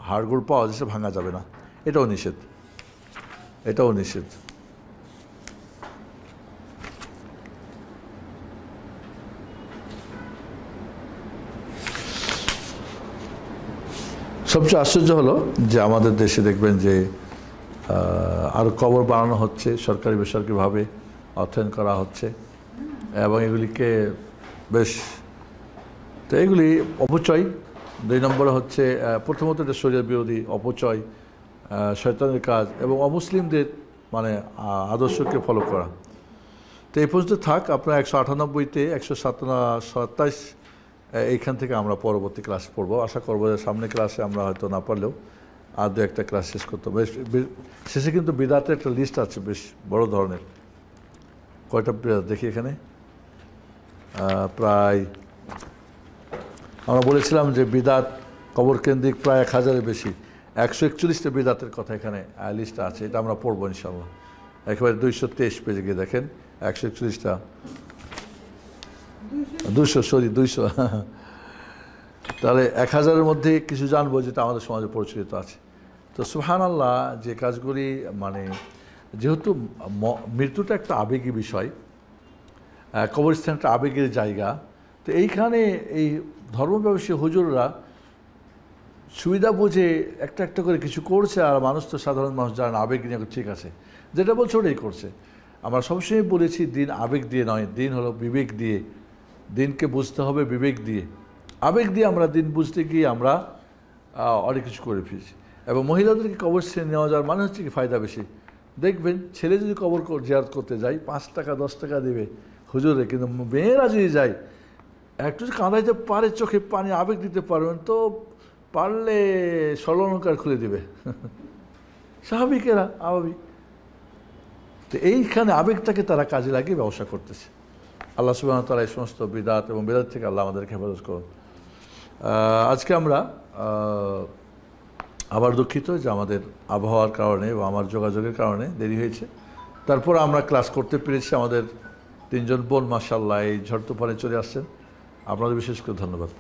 [SPEAKER 1] হাড়গোড় পাওয়া যায় ভাঙা যাবে না এটাও নিষেধ সবচেয়ে আশ্চর্য হলো যে আমাদের দেশে দেখবেন যে আরও কবর বানানো হচ্ছে সরকারি বেসরকারিভাবে অর্থায়ন করা হচ্ছে এবং এগুলিকে বেশ তো এগুলি অপচয় 2 নম্বরে হচ্ছে প্রথমত এটা শরীয়ত বিরোধী অপচয় শয়তানের কাজ এবং অমুসলিমদের মানে আদর্শকে ফলো করা তো এই পর্যন্ত থাক আপনার 198তে 127 এইখান থেকে আমরা পরবর্তী ক্লাস পড়ব আশা করবো যে সামনে ক্লাসে আমরা হয়তো না পারলেও আর 2-1টা ক্লাস শেষ করতে হবে শেষে কিন্তু বিদাতের একটা লিস্ট আছে বেশ বড় ধরনের কয়টা বিদাত দেখি এখানে প্রায় আমরা বলেছিলাম যে বিদাত কবর কেন্দ্রিক প্রায় 1000-এর বেশি 141টা বিদাতের কথা এখানে লিস্টটা আছে এটা আমরা পড়বো ইনশাআল্লাহ একেবারে 223 পেজে গিয়ে দেখেন 141টা 200 তাহলে 1000-এর মধ্যে কিছু জানবো যেটা আমাদের সমাজে প্রচলিত আছে তো সুবহানাল্লাহ যে কাজগুলি মানে যেহেতু মৃত্যুটা একটা আবেগী বিষয় কবরস্থান একটা আবেগের জায়গা তো এইখানে এই ধর্মব্যবসায়ী হুজুররা সুবিধা বুঝে একটা করে কিছু করছে আর মানুষ তো সাধারণ মানুষ জানে না আবেগ নিয়ে ঠিক আছে যেটা বলছে ওটাই করছে আমরা সবসময় বলেছি দিন আবেগ দিয়ে নয় দিন হলো বিবেক দিয়ে দিনকে বুঝতে হবে বিবেক দিয়ে আবেগ দিয়ে আমরা দিন বুঝতে গিয়ে আমরা অনেক কিছু করে ফেলছি এবং মহিলাদেরকে কবর নেওয়া যাওয়ার মানে হচ্ছে কি ফায়দা বেশি দেখবেন ছেলে যদি কবর জিয়ারত করতে যায় 5 টাকা 10 টাকা দেবে হুজুরে কিন্তু মেয়েরা যদি যায় একটু কাঁদাইতে পারে চোখে পানি আবেগ দিতে পারবেন তো পারলে স্বর্ণালঙ্কার খুলে দেবে স্বাভাবিক, এরা স্বাভাবিক। তো এইখানে আবেগটাকে তারা কাজে লাগিয়ে ব্যবসা করতেছে। আল্লাহ সুবহানাহু ওয়া তাআলা এই সমস্ত বিদআত এবং বেদাত থেকে আল্লাহ আমাদেরকে হেফাজত করুন। আজকে আমরা আবার দুঃখিত যে আমাদের আবহাওয়ার কারণে বা আমার যোগাযোগের কারণে দেরি হয়েছে। তারপর আমরা ক্লাস করতে পেরেছি। আমাদের 3 জন বোন মাশাআল্লাহ এই ঝড় তুফানে চলে আসছেন, আপনাদের বিশেষ করে ধন্যবাদ।